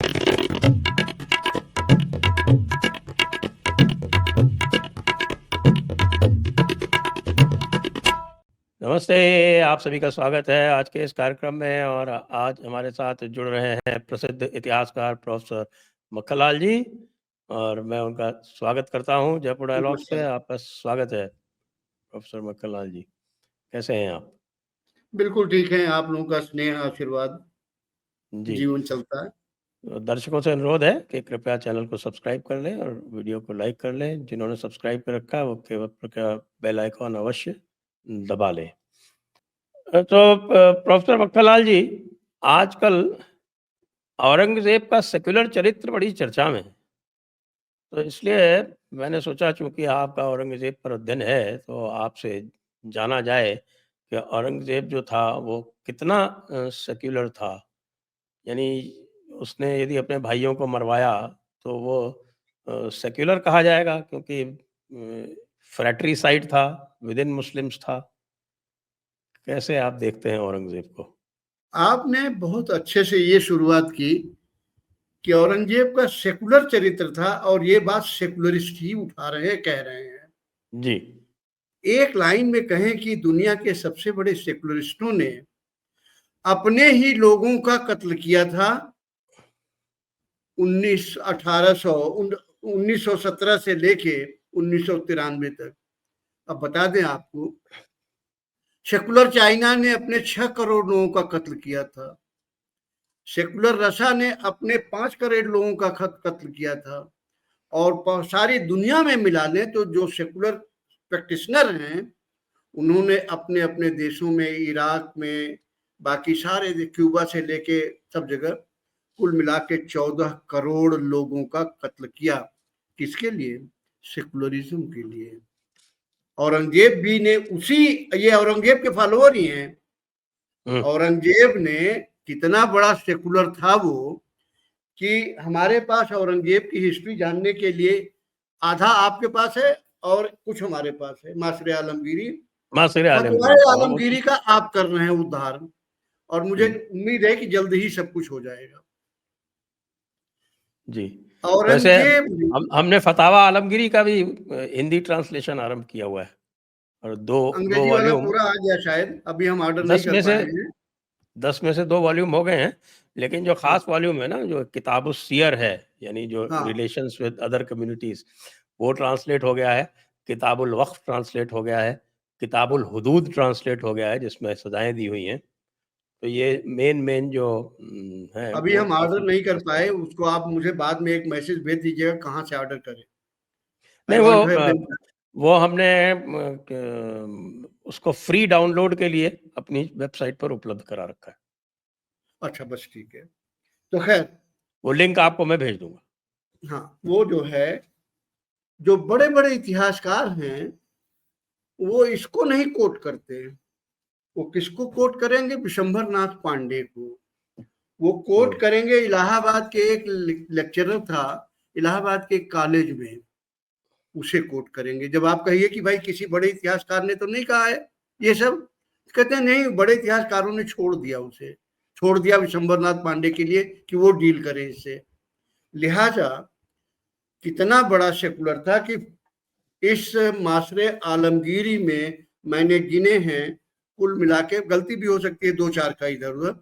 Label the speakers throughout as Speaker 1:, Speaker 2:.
Speaker 1: नमस्ते, आप सभी का स्वागत है आज के इस कार्यक्रम में। और आज हमारे साथ जुड़ रहे हैं प्रसिद्ध इतिहासकार प्रोफेसर मक्खनलाल जी, और मैं उनका स्वागत करता हूं जयपुर डायलॉग से। आपका स्वागत है प्रोफेसर मक्खनलाल जी, कैसे हैं आप?
Speaker 2: बिल्कुल ठीक है। आप लोगों का स्नेह आशीर्वाद
Speaker 1: जी,
Speaker 2: जीवन चलता है।
Speaker 1: दर्शकों से अनुरोध है कि कृपया चैनल को सब्सक्राइब कर लें और वीडियो को लाइक कर लें। जिन्होंने सब्सक्राइब कर रखा है वो केवल बेल आइकॉन अवश्य दबा लें। तो प्रोफेसर मक्खनलाल जी, आजकल औरंगज़ेब का सेक्युलर चरित्र बड़ी चर्चा में है। तो इसलिए मैंने सोचा, चूँकि आपका औरंगज़ेब पर अध्ययन है, तो आपसे जाना जाए कि औरंगज़ेब जो था वो कितना सेक्युलर था? यानी उसने यदि अपने भाइयों को मरवाया तो वो सेक्युलर कहा जाएगा, क्योंकि फ्रैट्रिसाइड था, विद इन मुस्लिम्स था। कैसे आप देखते हैं औरंगज़ेब को?
Speaker 2: आपने बहुत अच्छे से ये शुरुआत की कि औरंगजेब का सेकुलर चरित्र था, और ये बात सेकुलरिस्ट ही उठा रहे हैं, कह रहे हैं।
Speaker 1: जी।
Speaker 2: एक लाइन में कहें कि दुनिया के सबसे बड़े सेकुलरिस्टों ने अपने ही लोगों का कत्ल किया था 1917 से लेके 1993 तक। अब बता दें आपको, सेकुलर चाइना ने अपने 6 करोड़ लोगों का कत्ल किया था। सेकुलर रशिया ने अपने 5 करोड़ लोगों का कत्ल किया था। और सारी दुनिया में मिला लें तो जो सेकुलर प्रैक्टिशनर हैं, उन्होंने अपने अपने देशों में, इराक में, बाकी सारे क्यूबा से लेके सब जगह कुल मिला के 14 करोड़ लोगों का कत्ल किया। किसके लिए? सेकुलरिज्म के लिए। औरंगजेब भी ने ये औरंगजेब के फॉलोअर ही हैं। औरंगजेब ने कितना बड़ा सेकुलर था वो, कि हमारे पास औरंगजेब की हिस्ट्री जानने के लिए आधा आपके पास है और कुछ हमारे पास है। मासरे आलमगीरी, फतवाए आलमगीरी का आप कर रहे हैं उद्धार, और मुझे उम्मीद है कि जल्द ही सब कुछ हो जाएगा।
Speaker 1: जी, वैसे
Speaker 2: औरंगजेब
Speaker 1: हमने फतावा आलमगीरी का भी हिंदी ट्रांसलेशन आरंभ किया हुआ है, और दो
Speaker 2: अंग्रेजी वाला
Speaker 1: वॉल्यूम
Speaker 2: पूरा आ गया शायद, अभी हम ऑर्डर नहीं
Speaker 1: 10
Speaker 2: कर
Speaker 1: में से
Speaker 2: पाए हैं।
Speaker 1: 10 में से 2 वॉल्यूम हो गए हैं। लेकिन जो
Speaker 2: हाँ
Speaker 1: खास वॉल्यूम है ना, जो किताबुस सियर है, यानी जो
Speaker 2: हाँ
Speaker 1: रिलेशंस विद अदर कम्युनिटीज, वो ट्रांसलेट हो गया है। किताबुल वक्फ ट्रांसलेट हो गया है। किताबुल हुदूद ट्रांसलेट हो गया है, जिसमें सजाएं दी हुई हैं। तो ये मेन जो है
Speaker 2: अभी
Speaker 1: वो
Speaker 2: हम ऑर्डर
Speaker 1: काफी
Speaker 2: नहीं कर
Speaker 1: अच्छा
Speaker 2: पाए।
Speaker 1: है।
Speaker 2: उसको आप मुझे बाद में एक मैसेज भेज दीजिएगा कहाँ से ऑर्डर करें।
Speaker 1: नहीं,
Speaker 2: I want to have them.
Speaker 1: वो हमने उसको फ्री डाउनलोड के लिए अपनी वेबसाइट पर उपलब्ध करा रखा है।
Speaker 2: अच्छा, बस ठीक है। तो खैर,
Speaker 1: वो लिंक आपको मैं भेज दूंगा।
Speaker 2: हाँ, वो जो है, जो बड़े बड़े इतिहासकार हैं, वो इसको नहीं कोट करते। वो किसको कोट करेंगे? विशंभर नाथ पांडे को। वो कोट करेंगे, इलाहाबाद के एक लेक्चरर था, इलाहाबाद के कॉलेज में, उसे कोट करेंगे। जब आप कहिए कि भाई किसी बड़े इतिहासकार ने तो नहीं कहा है ये सब, कहते हैं नहीं, बड़े इतिहासकारों ने छोड़ दिया, उसे छोड़ दिया विशंभर नाथ पांडे के लिए कि वो डील करे इससे। लिहाजा कितना बड़ा सेकुलर था कि इस मासरे आलमगीरी में मैंने गिने हैं, कुल मिला के, गलती भी हो सकती है 2-4 का इधर उधर,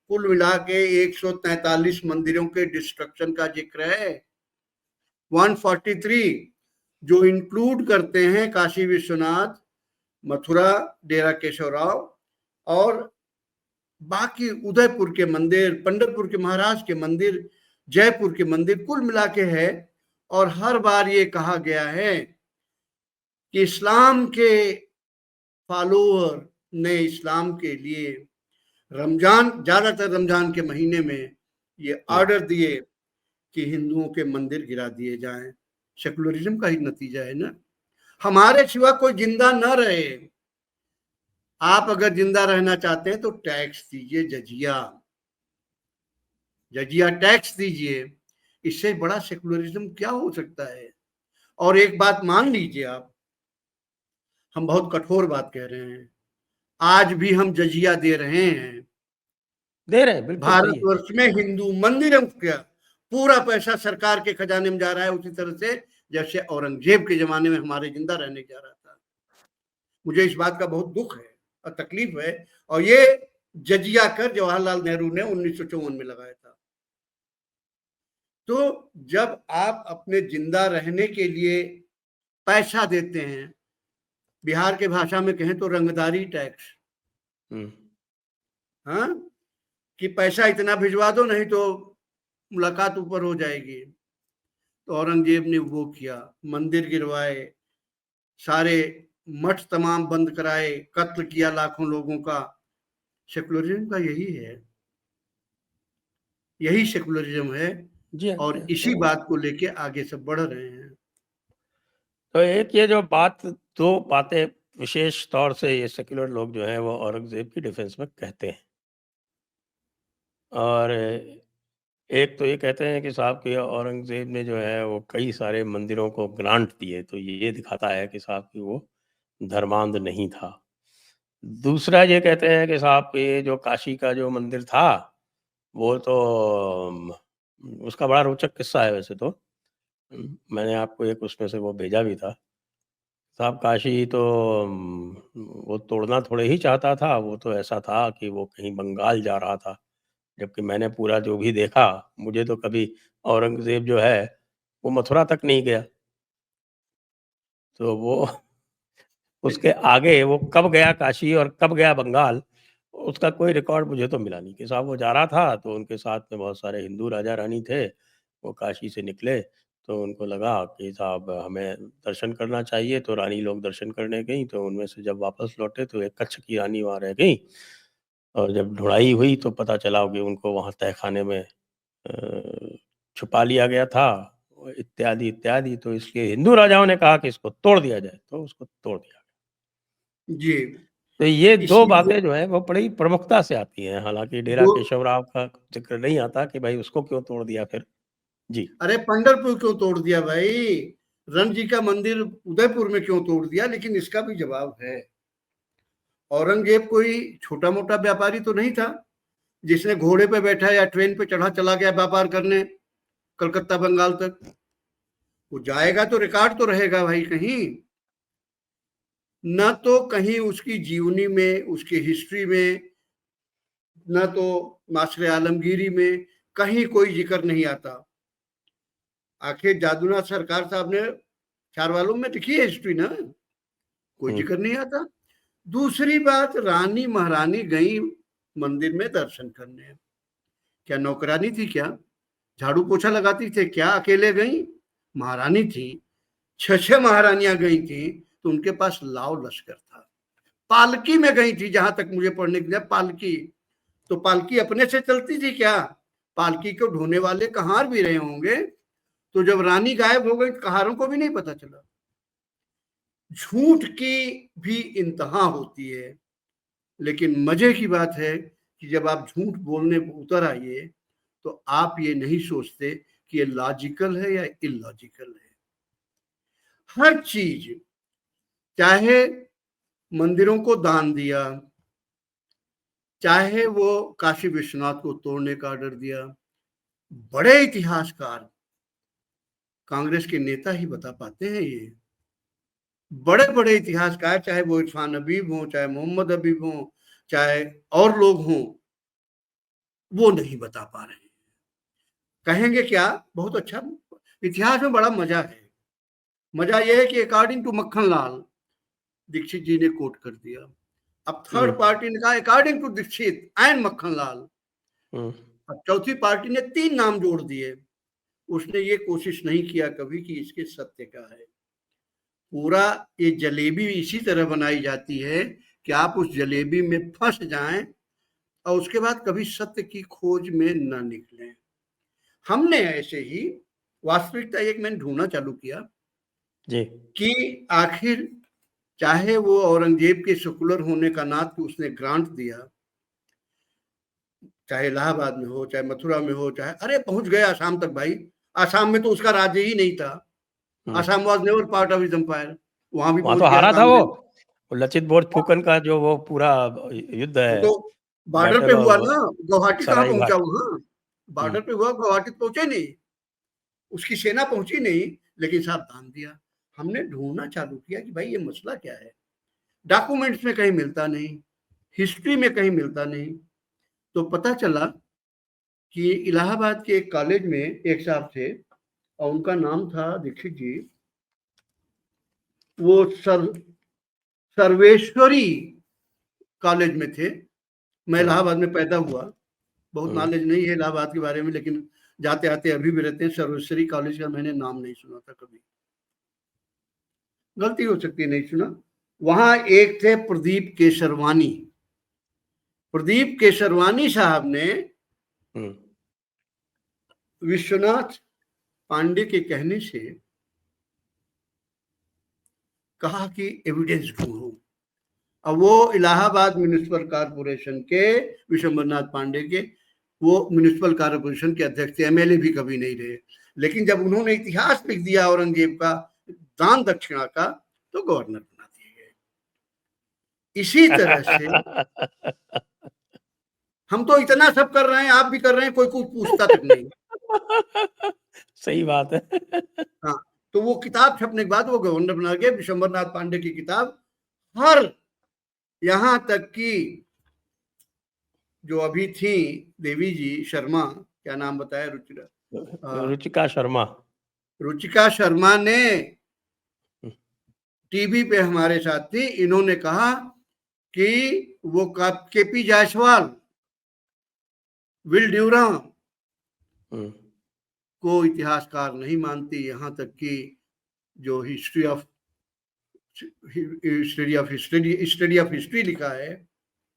Speaker 2: कुल मिला के 143 मंदिरों के डिस्ट्रक्शन का जिक्र है। 143 जो इंक्लूड करते हैं काशी विश्वनाथ, मथुरा, डेरा केशव राव, और बाकी उदयपुर के मंदिर, पंढरपुर के महाराज के मंदिर, जयपुर के मंदिर, कुल मिला के है। और हर बार ये कहा गया है कि इस्लाम के फॉलोअर ने इस्लाम के लिए रमजान, ज्यादातर रमजान के महीने में ये ऑर्डर दिए कि हिंदुओं के मंदिर गिरा दिए जाएं। सेकुलरिज्म का ही नतीजा है ना। हमारे सिवा कोई जिंदा न रहे। आप अगर जिंदा रहना चाहते हैं तो टैक्स दीजिए, जजिया जजिया टैक्स दीजिए। इससे बड़ा सेकुलरिज्म क्या हो सकता है? और एक बात मान लीजिए आप, हम बहुत कठोर बात कह रहे हैं, आज भी हम जजिया दे रहे हैं।
Speaker 1: दे रहे हैं, बिल्कुल सही है।
Speaker 2: भारतवर्ष में हिंदू मंदिरों का पूरा पैसा सरकार के खजाने में जा रहा है, उसी तरह से जैसे औरंगजेब के जमाने में हमारे जिंदा रहने जा रहा था। मुझे इस बात का बहुत दुख है और तकलीफ है, और ये जजिया कर जवाहरलाल नेहरू ने 1954 में लगाया था। तो जब आप अपने जिंदा रहने के लिए पैसा देते हैं, बिहार के भाषा में कहें तो रंगदारी टैक्स, हाँ, कि पैसा इतना भिजवा दो नहीं तो मुलाकात ऊपर हो जाएगी। तो औरंगजेब ने वो किया, मंदिर गिरवाए, सारे मठ तमाम बंद कराए, कत्ल किया लाखों लोगों का। सेकुलरिज्म का यही है, यही सेकुलरिज्म है,
Speaker 1: जी हाँ,
Speaker 2: और इसी बात को लेके आगे सब बढ़ रहे हैं।
Speaker 1: तो एक ये जो बात, दो बातें विशेष तौर से ये सेक्युलर लोग जो हैं वो औरंगजेब की डिफेंस में कहते हैं, और एक तो ये कहते हैं कि साहब कि औरंगजेब ने जो है वो कई सारे मंदिरों को ग्रांट दिए, तो ये दिखाता है कि साहब कि वो धर्मांध नहीं था। दूसरा ये कहते हैं कि साहब कि जो काशी का जो मंदिर था वो तो उसका बड़ा रोचक किस्सा है वैसे तो। मैंने आपको एक उसमें से वो भेजा भी था। साहब काशी तो वो तोड़ना थोड़े ही चाहता था, वो तो ऐसा था कि वो कहीं बंगाल जा रहा था। जबकि मैंने पूरा जो भी देखा, मुझे तो कभी औरंगज़ेब जो है, वो मथुरा तक नहीं गया। तो वो उसके आगे वो कब गया काशी और कब गया बंगाल, उसका कोई रिकॉर्ड मुझे तो मिला नहीं कि साहब वो जा रहा था, तो उनके साथ में बहुत सारे हिंदू राजा-रानी थे। वो काशी से निकले, तो उनको लगा कि साहब हमें दर्शन करना चाहिए, तो रानी लोग दर्शन करने गईं, तो उनमें से जब वापस लौटे तो एक कच्छ की रानी वहाँ रह गईं, और जब ढुड़ाई हुई तो पता चला कि उनको वहाँ तहखाने में छुपा लिया गया था, इत्यादि, इत्यादि। तो इसलिए हिंदू राजाओं ने कहा कि इसको तोड़ दिया जाए, तो उसको तोड़ दिया।
Speaker 2: जी,
Speaker 1: तो ये 2
Speaker 2: इसीलिए
Speaker 1: बातें जो हैं वो बड़ी प्रमुखता से आती हैं, हालाँकि डेरा
Speaker 2: दो
Speaker 1: केशव राव का ज़िक्र नहीं आता कि भाई उसको क्यों तोड़ दिया फिर? जी।
Speaker 2: अरे पंढरपुर क्यों तोड़ दिया भाई? रण जी का मंदिर उदयपुर में क्यों तोड़ दिया? लेकिन इसका भी जवाब है। औरंगजेब कोई छोटा-मोटा व्यापारी तो नहीं था, जिसने घोड़े पे बैठा या ट्रेन पे चढ़ा चला गया व्यापार करने कलकत्ता बंगाल तक। वो जाएगा तो रिकॉर्ड तो रहेगा भाई कहीं। न तो कहीं उसकी जीवनी में, उसकी हिस्ट्री में, न तो मास्टर आलमगीरी में कहीं कोई जिक्र नहीं आता। आखिर जादूनाथ सरकार साहब ने चारवालों में लिखी है हिस्ट्री ना, कोई जिक्र नहीं आता। दूसरी बात, रानी महारानी गई मंदिर में दर्शन करने, क्या नौकरानी थी क्या? झाड़ू पोछा लगाती थे क्या? अकेले गई? महारानी थी, 6 महारानियां गई थी, तो उनके पास लाव लश्कर था। पालकी में गई थी, जहां तक मुझे पढ़ने के लिए, पालकी तो पालकी अपने से चलती थी क्या? पालकी को ढोने वाले कहार भी रहे होंगे। तो जब रानी गायब हो गई, कहारों को भी नहीं पता चला। झूठ की भी इंतहा होती है, लेकिन मजे की बात है कि जब आप झूठ बोलने पर उतर आइए, तो आप ये नहीं सोचते कि ये लॉजिकल है या इलॉजिकल है। हर चीज, चाहे मंदिरों को दान दिया, चाहे वो काशी विश्वनाथ को तोड़ने का ऑर्डर दिया, बड़े इतिहासकार, कांग्रेस के नेता ही बता पाते हैं ये। बड़े बड़े इतिहासकार, चाहे वो इरफान हबीब हो, चाहे मोहम्मद हबीब हो, चाहे और लोग हों, वो नहीं बता पा रहे हैं। कहेंगे क्या? बहुत अच्छा। इतिहास में बड़ा मजा है। मजा यह है कि अकॉर्डिंग टू मक्खन लाल, दीक्षित जी ने कोट कर दिया। अब थर्ड पार्टी ने कहा अकॉर्डिंग टू दीक्षित एंड मक्खन लाल। अब चौथी पार्टी ने 3 नाम जोड़ दिए। उसने ये कोशिश नहीं किया कभी कि इसके सत्य क्या है। पूरा ये जलेबी इसी तरह बनाई जाती है कि आप उस जलेबी में फंस जाएं और उसके बाद कभी सत्य की खोज में न निकलें। हमने ऐसे ही वास्तविकता एक मैंने ढूंढना चालू किया
Speaker 1: जी।
Speaker 2: कि आखिर चाहे वो औरंगजेब के सेकुलर होने का नात कि उसने ग्रांट दिया, चाहे इलाहाबाद में हो, चाहे मथुरा में हो, चाहे अरे पहुंच गए आसाम तक भाई। आसाम में तो उसका राज्य ही नहीं था। Assam was never part of his empire. वहां भी
Speaker 1: वहाँ
Speaker 2: पहुंच
Speaker 1: तो
Speaker 2: गया
Speaker 1: हारा था
Speaker 2: आसाम
Speaker 1: वो।
Speaker 2: में।
Speaker 1: लचित बोरफुकन का जो वो पूरा युद्ध
Speaker 2: वो
Speaker 1: है,
Speaker 2: तो बॉर्डर पे
Speaker 1: बैटल
Speaker 2: हुआ
Speaker 1: ऑफ
Speaker 2: ना, गुवाहाटी कहाँ
Speaker 1: सराय
Speaker 2: पहुंचा
Speaker 1: घाट,
Speaker 2: वहां? बॉर्डर पे हुआ, गुवाहाटी पहुंचे नहीं, उसकी सेना पहुंची नहीं, लेकिन साहब दान दिया। हमने ढूंढना चालू किया कि भाई ये मसला क्या है। डॉक्यूमेंट्स में कहीं मिलता नहीं, हिस्ट्री में कहीं मिलता नहीं। तो पता चला कि इलाहाबाद के एक कॉलेज में एक साहब थे और उनका नाम था दीक्षित जी। वो सर्वेश्वरी कॉलेज में थे। मैं इलाहाबाद में पैदा हुआ, बहुत नॉलेज नहीं है इलाहाबाद के बारे में, लेकिन जाते आते अभी भी रहते हैं। सर्वेश्वरी कॉलेज का मैंने नाम नहीं सुना था कभी, गलती हो सकती है, नहीं सुना। वहां एक थे प्रदीप केसरवानी। प्रदीप केसरवानी साहब ने विश्वनाथ पांडे के कहने से कहा कि एविडेंस ढूंढो। अब वो इलाहाबाद म्युनिसिपल कॉर्पोरेशन के, विशंबरनाथ पांडे के, वो म्युनिसिपल कॉर्पोरेशन के अध्यक्ष थे, एमएलए भी कभी नहीं रहे। लेकिन जब उन्होंने इतिहास लिख दिया औरंगजेब का दान दक्षिणा का, तो गवर्नर बना दिए गए। इसी तरह से हम तो इतना सब कर रहे हैं, आप भी कर रहे हैं, कोई कुछ पूछता तक नहीं।
Speaker 1: सही बात है।
Speaker 2: हाँ, तो वो किताब छपने के बाद वो गवर्नर बना गए। विशंबरनाथ पांडे की किताब हर, यहां तक कि जो अभी थी देवी जी शर्मा, क्या नाम बताया,
Speaker 1: रुचिका शर्मा।
Speaker 2: रुचिका शर्मा ने टीवी पे हमारे साथ थी। इन्होंने कहा कि वो केपी जायसवाल, विल ड्यूराम को इतिहासकार नहीं मानती, यहां तक कि जो हिस्ट्री ऑफ हिस्ट्री लिखा है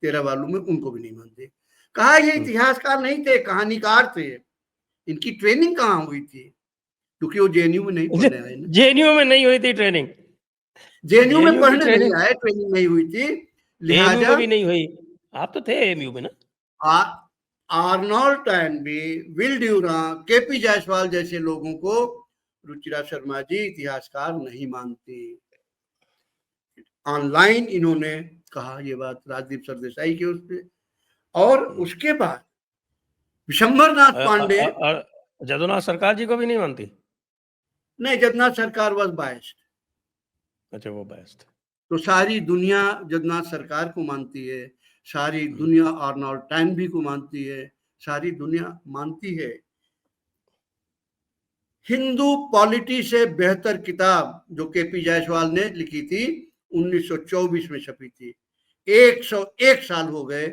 Speaker 2: 13 वालों में, उनको भी नहीं मानते। कहा ये इतिहासकार नहीं थे, कहानीकार थे। इनकी ट्रेनिंग कहाँ हुई थी? क्योंकि वो जेएनयू में नहीं पढ़ने आए ना।
Speaker 1: जेएनयू में नहीं हुई थी ट्रेनिंग,
Speaker 2: जेएनयू में पढ़ने नहीं आए, ट्रेनिंग नहीं हुई थी,
Speaker 1: लिहाजा भी नहीं हुई। आप तो थे एएमयू में ना।
Speaker 2: आर्नोल्ड टैनबी, विल ड्यूराम, केपी जायसवाल जैसे लोगों को रुचिरा शर्मा जी इतिहासकार नहीं मानती। ऑनलाइन इन्होंने कहा ये बात राजदीप सरदेसाई के उस पे। और उसके बाद विशंबरनाथ पांडे,
Speaker 1: जदुनाथ सरकार जी को भी नहीं मानती।
Speaker 2: नहीं, जगन्नाथ सरकार वाज बायस्ड।
Speaker 1: अच्छा, वो बायस्ड।
Speaker 2: तो सारी दुनिया जगन्नाथ सरकार को मानती है, सारी दुनिया आर्नोल्ड टैनबी को मानती है, सारी दुनिया मानती है। हिंदू पॉलिटी से बेहतर किताब जो केपी जायसवाल ने लिखी थी 1924 में छपी थी। 101 साल हो गए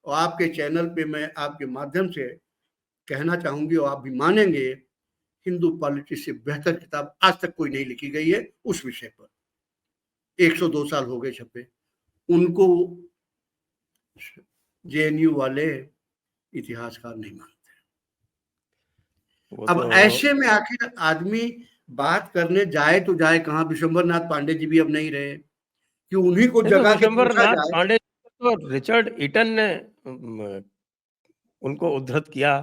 Speaker 2: और आपके चैनल पे मैं आपके माध्यम से कहना चाहूंगी और आप भी मानेंगे, हिंदू पॉलिटी से बेहतर किताब आज तक कोई नहीं लिखी गई है उस विषय पर। 102 साल हो गए छपे। उनको जेएनयू वाले इतिहासकार नहीं मानते। अब
Speaker 1: तो
Speaker 2: ऐसे में आखिर आदमी बात करने जाए तो जाए कहाँ? विशंबरनाथ पांडे जी भी अब नहीं रहे कि उन्हीं को जगह के पूछा जाए।
Speaker 1: पांडे तो रिचर्ड ईटन ने उनको उद्धृत किया,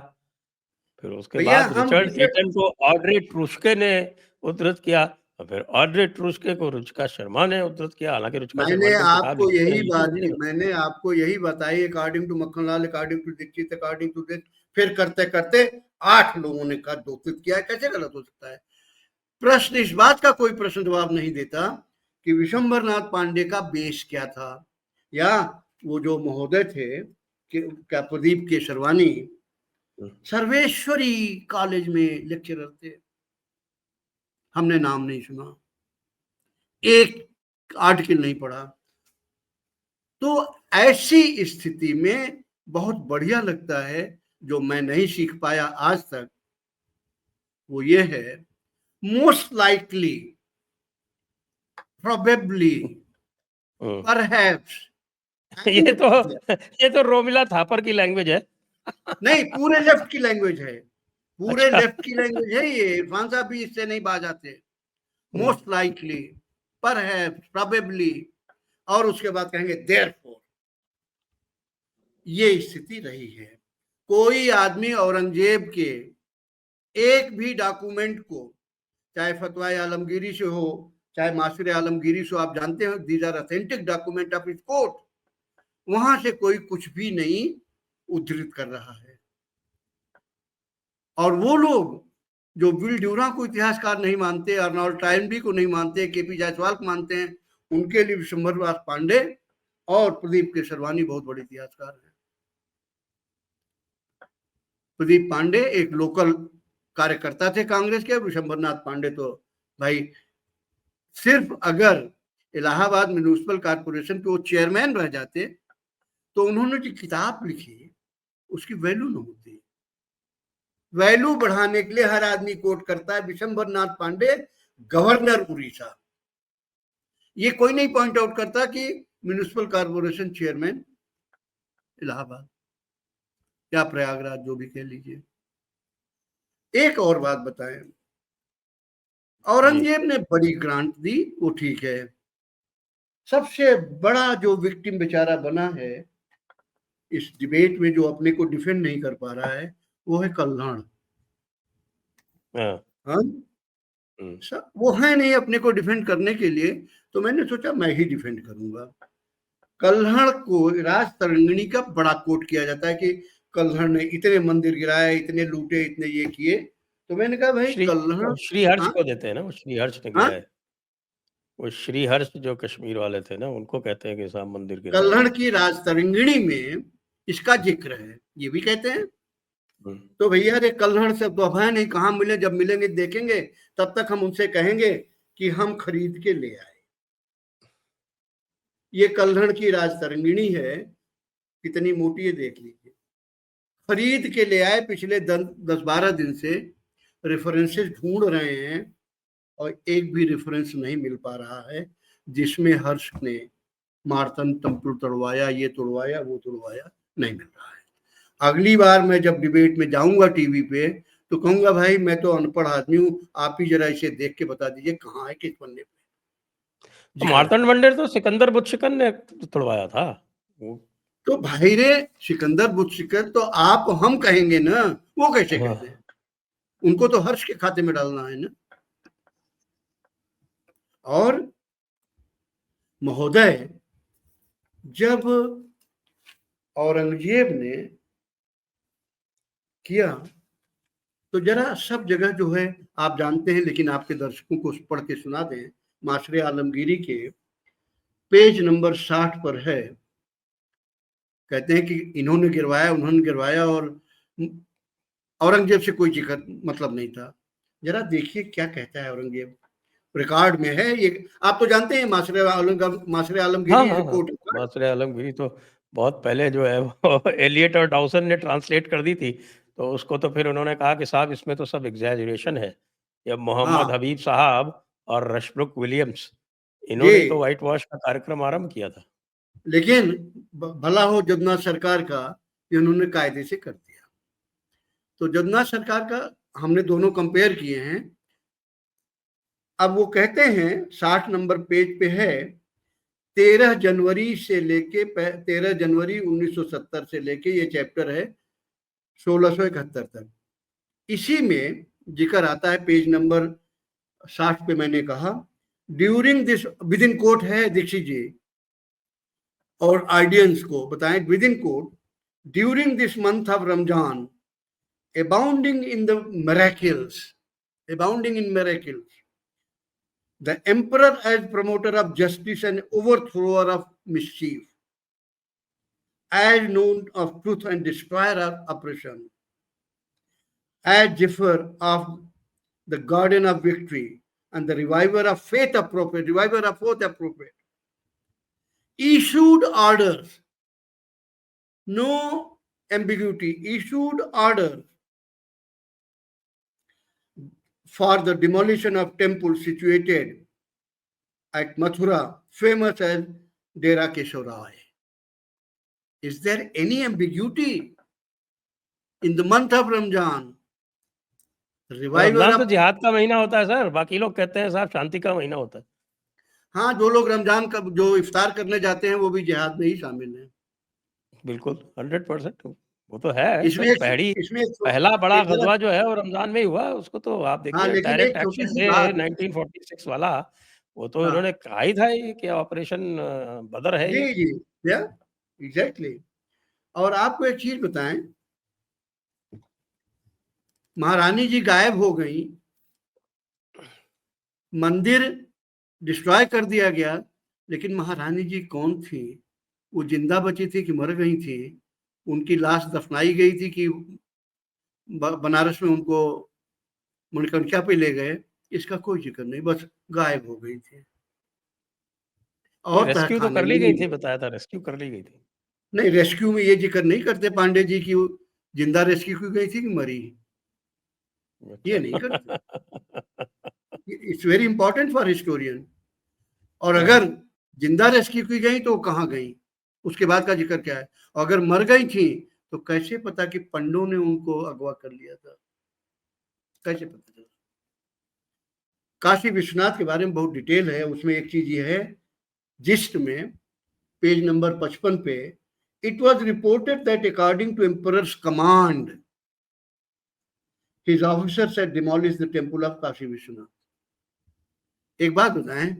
Speaker 1: फिर उसके बाद रिचर्ड ईटन को ऑड्रे ट्रूस्के ने उद्धृत किया, और फिर ऑड्रे ट्रूस्के को रुचिका शर्मा ने उद्धृत किया। हालांकि रुचिका शर्मा
Speaker 2: मैंने आपको यही बताई, according to Makhanlal, according to Dikshit, according to this, फिर करते करते 8 लोगों ने दोषित किया। कैसे गलत हो सकता है? प्रश्न इस बात का कोई प्रश्न जवाब नहीं देता कि विशंबरनाथ पांडे का बेस क्या था, या वो जो महोदय थे क्या प्रदीप केसरवानी सर्वेश्वरी कॉलेज में लेक्चरर थे, हमने नाम नहीं सुना, एक आर्टिकल नहीं पढ़ा। तो ऐसी स्थिति में बहुत बढ़िया लगता है, जो मैं नहीं सीख पाया आज तक, वो ये है, मोस्ट लाइकली, प्रोबेबली, परहैप्स।
Speaker 1: ये तो रोमिला थापर की लैंग्वेज है।
Speaker 2: नहीं, पूरे लेफ्ट की लैंग्वेज है, पूरे लेफ्ट की लैंग्वेज है ये। इरफान साहब भी इससे नहीं बाज आते। मोस्ट लाइकली, परहैप्स, प्रोबेबली, और उसके बाद कहेंगे देयरफॉर। ये स्थिति रही है। कोई आदमी औरंगजेब के एक भी डॉक्यूमेंट को, चाहे फतवा आलमगीरी से हो, चाहे मासिर आलमगीरी से, आप जानते हो these are authentic document of his court, वहां से कोई कुछ भी नहीं उद्धृत कर रहा है। और वो लोग जो विल ड्यूरा को इतिहासकार नहीं मानते, अर्नोल्ड टाइमबी को नहीं मानते, केपी जायसवाल को मानते हैं, उनके लिए विशंबरदास पांडे और प्रदीप केसरवानी बहुत बड़े इतिहासकार हैं। प्रदीप पांडे एक लोकल कार्यकर्ता थे कांग्रेस के, विशंबरनाथ पांडे तो भाई सिर्फ अगर इलाहाबाद म्यूनिसिपल कॉर्पोरेशन के वो चेयरमैन रह जाते तो उन्होंने जो किताब लिखी उसकी वैल्यू न होती। वैल्यू बढ़ाने के लिए हर आदमी कोट करता है विशंबरनाथ पांडे गवर्नर उड़ीसा, ये कोई नहीं पॉइंट आउट करता कि म्यूनिसिपल कॉर्पोरेशन चेयरमैन इलाहाबाद या प्रयागराज, जो भी कह लीजिए। एक और बात बताएं, औरंगजेब ने बड़ी ग्रांट दी, वो ठीक है। सबसे बड़ा जो विक्टिम बेचारा बना है इस डिबेट में, जो अपने को डिफेंड नहीं कर पा रहा है, वो है कल्हण। हाँ, वो है नहीं अपने को डिफेंड करने के लिए, तो मैंने सोचा मैं ही डिफेंड करूंगा। कल्हण को राज तरंगिणी का बड़ा कोट किया जाता है कि कल्हण ने इतने मंदिर गिराए, इतने लूटे, इतने ये किए। तो मैंने कहा भाई कल्हण
Speaker 1: श्रीहर्ष को देते हैं ना, वो श्रीहर्ष ने गिराए। वो श्रीहर्ष जो कश्मीर वाले थे ना, उनको कहते हैं कि साहब मंदिर गिराए।
Speaker 2: कल्हण की राज तरंगिणी में इसका जिक्र है, ये भी कहते हैं। तो भैया रे कल्हण से तो है नहीं, कहाँ मिले, जब मिलेंगे देखेंगे, तब तक हम उनसे कहेंगे कि हम खरीद के ले आए। ये कल्हण की राज तरंगिणी है, कितनी मोटी है देख लीजिए, खरीद के ले आए। पिछले 10-12 दिन से रेफरेंसेस ढूंढ रहे हैं और एक भी रेफरेंस नहीं मिल पा रहा है जिसमें हर्ष ने मार्तन टेम्पल तोड़वाया, ये तोड़वाया, वो तोड़वाया, नहीं मिल रहा है। अगली बार मैं जब डिबेट में जाऊंगा टीवी पे तो कहूंगा भाई मैं तो अनपढ़ आदमी हूं, आप ही जरा इसे देख के बता दीजिए कहाँ है, किस पन्ने पे।
Speaker 1: मार्तंड मंदिर तो सिकंदर बुतशिकन ने तोड़वाया था।
Speaker 2: तो भाई रे सिकंदर बुतशिकन तो आप हम कहेंगे ना, वो कैसे कहते हैं? उनको तो हर्ष के खाते में डालना है ना। और महोदय, जब औरंगजेब ने किया तो जरा सब जगह जो है आप जानते हैं, लेकिन आपके दर्शकों को पढ़ के सुना दें। माशरे आलमगीरी के पेज नंबर 60 पर है, कहते हैं कि इन्होंने गिरवाया, उन्होंने गिरवाया और औरंगजेब से कोई जिक्र मतलब नहीं था। जरा देखिए क्या कहता है औरंगजेब, रिकॉर्ड में है ये, आप तो जानते हैं माशरे आलमगीरी रिपोर्ट।
Speaker 1: माशरे आलमगीरी तो बहुत पहले जो है वो एलियट और डाउसन ने ट्रांसलेट कर दी थी, तो उसको तो फिर उन्होंने कहा कि साहब इसमें तो सब एग्जैजरेशन है। जब मोहम्मद हबीब साहब और रशब्रुक विलियम्स, इन्होंने तो व्हाइट वॉश का कार्यक्रम आरंभ किया था।
Speaker 2: लेकिन भला हो जगन्नाथ सरकार का, इन्होंने कायदे से कर दिया। तो जगन्नाथ सरकार का हमने दोनों कंपेयर किए हैं। अब वो कहते हैं 60 नंबर पेज पे है, 13 जनवरी 1970 से लेके ये चैप्टर है 1671 तक। इसी में जिक्र आता है पेज नंबर 60 पे, मैंने कहा during this, within quote है, दीक्षित जी और ऑडियंस को बताएं, within quote, during this month of Ramzan abounding in miracles, the emperor as promoter of justice and overthrower of mischief, as known of truth and destroyer of oppression, as Jafar of the guardian of victory and the reviver of faith appropriate, issued orders, no ambiguity, issued orders for the demolition of temples situated at Mathura, famous as Dera Kesharai. Is there any ambiguity in the month of Ramjan?
Speaker 1: Ramzan तो जिहाद का महीना होता है sir, बाकी लोग कहते हैं साहब शांति का महीना होता है।
Speaker 2: हाँ, जो लोग रमजान का जो इफ्तार करने जाते हैं वो भी जिहाद में ही शामिल हैं।
Speaker 1: बिल्कुल 100% वो तो है।
Speaker 2: इसमें
Speaker 1: पहला बड़ा गजवा जो है वो रमजान में ही हुआ, उसको तो आप देखिए डायरेक्ट एक्शन डे 1946 वाला, वो तो उन्होंने कहा ही था कि ऑपरेशन बदर है।
Speaker 2: जी एग्जैक्टली। और आपको एक चीज बताएं, महारानी जी गायब हो गई, मंदिर डिस्ट्रॉय कर दिया गया, लेकिन महारानी जी कौन थी? वो जिंदा बची थी कि मर गई थी? उनकी लाश दफनाई गई थी कि बनारस में उनको मणिकर्णिका पे ले गए? इसका कोई जिक्र नहीं, बस गायब हो गई थी।
Speaker 1: नहीं,
Speaker 2: और
Speaker 1: रेस्क्यू तो
Speaker 2: तहखाने
Speaker 1: कर
Speaker 2: में
Speaker 1: ली गई
Speaker 2: नहीं
Speaker 1: थी,
Speaker 2: गए।
Speaker 1: बताया था रेस्क्यू कर ली गई थी।
Speaker 2: नहीं, रेस्क्यू में ये जिक्र नहीं करते पांडे जी की वो जिंदा रेस्क्यू की गई थी कि मरी, ये नहीं करते।
Speaker 1: अच्छा।
Speaker 2: It's very important for historian. और
Speaker 1: हाँ,
Speaker 2: अगर जिंदा रेस्क्यू की गई तो कहाँ गई, उसके बाद का जिक्र क्या है? अगर मर गई थी तो कैसे पता कि पंडों ने उनको अगवा कर लिया था? कैसे पता चला? काशी विश्वनाथ के बारे में बहुत डिटेल है, उसमें एक चीज ये है, जिस्ट में पेज नंबर 55 पे, it was reported that according to emperor's command his officers had demolished the temple of Kashi Vishwanath. एक बात बताएं,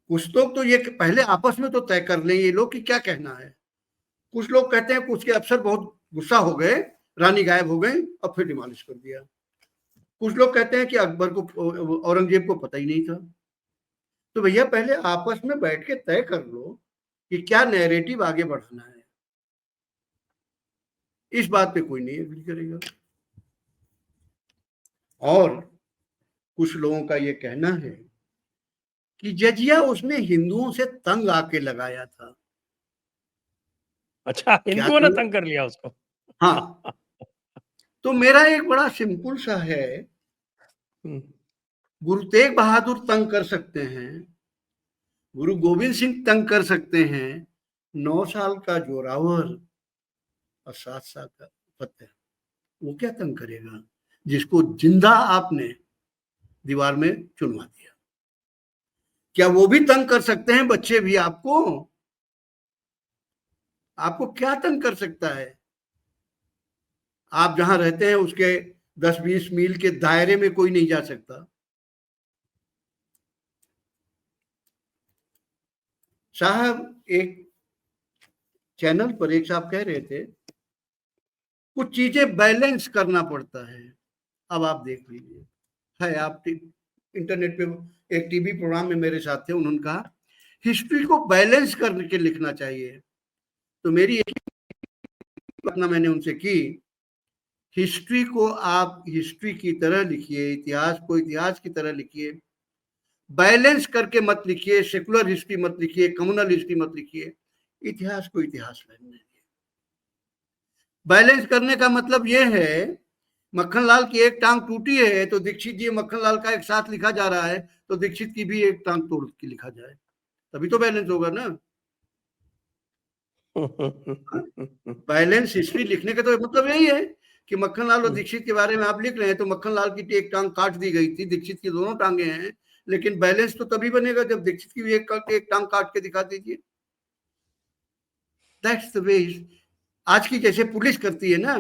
Speaker 2: कुछ लोग तो ये पहले आपस में तो तय कर लें ये लोग कि क्या कहना है। कुछ लोग कहते हैं कुछ के अफसर बहुत गुस्सा हो गए, रानी गायब हो गई और फिर डिमोलिश कर दिया। कुछ लोग कहते हैं कि अकबर को, औरंगजेब को पता ही नहीं था। तो भैया पहले आपस में बैठ के तय कर लो कि क्या नैरेटिव आगे बढ़ाना है। इस बात पे कोई नहीं एग्री करेगा। और कुछ लोगों का ये कहना है कि जजिया उसने हिंदुओं से तंग आके लगाया था।
Speaker 1: अच्छा,
Speaker 2: क्या
Speaker 1: हिंदुओं ने
Speaker 2: तंग?
Speaker 1: तंग कर लिया उसको।
Speaker 2: हाँ, तो मेरा एक बड़ा सिंपल सा है,
Speaker 1: हम्म,
Speaker 2: गुरु तेग बहादुर तंग कर सकते हैं, गुरु गोविंद सिंह तंग कर सकते हैं, 9 साल का जोरावर और 7 साल का फतेह, वो क्या तंग करेगा जिसको जिंदा आपने दीवार में चुनवा दिया? क्या वो भी तंग कर सकते हैं? बच्चे भी आपको आपको क्या तंग कर सकता है? आप जहां रहते हैं उसके 10-20 मील के दायरे में कोई नहीं जा सकता। साहब, एक चैनल पर एक साहब कह रहे थे कुछ चीजें बैलेंस करना पड़ता है। अब आप देख लीजिए, है आप इंटरनेट पे एक टीवी प्रोग्राम में मेरे साथ थे, उन्होंने कहा हिस्ट्री को बैलेंस करके लिखना चाहिए। तो मेरी एक अपना मैंने उनसे की, हिस्ट्री को आप हिस्ट्री की तरह लिखिए, इतिहास को इतिहास की तरह लिखिए, बैलेंस करके मत लिखिए, सेकुलर हिस्ट्री मत लिखिए, कम्युनल हिस्ट्री मत लिखिए, इतिहास को इतिहास रहने दीजिए। बैलेंस करने का मतलब यह है, मक्खनलाल की एक टांग टूटी है तो दीक्षित जी मक्खनलाल का एक साथ लिखा जा रहा है, तो दीक्षित की भी एक टांग तोड़ के लिखा जाए, तभी तो बैलेंस होगा ना। बैलेंस हिस्ट्री लिखने का तो मतलब यही है कि मक्खनलाल और दीक्षित के बारे में आप लिख रहे हैं तो मक्खनलाल की एक टांग काट दी गई थी, दीक्षित की दोनों टांगे हैं, लेकिन बैलेंस तो तभी बनेगा जब दीक्षित की भी एक टांग काट के दिखा दीजिए। That's the way. आज की जैसे पुलिस करती है ना,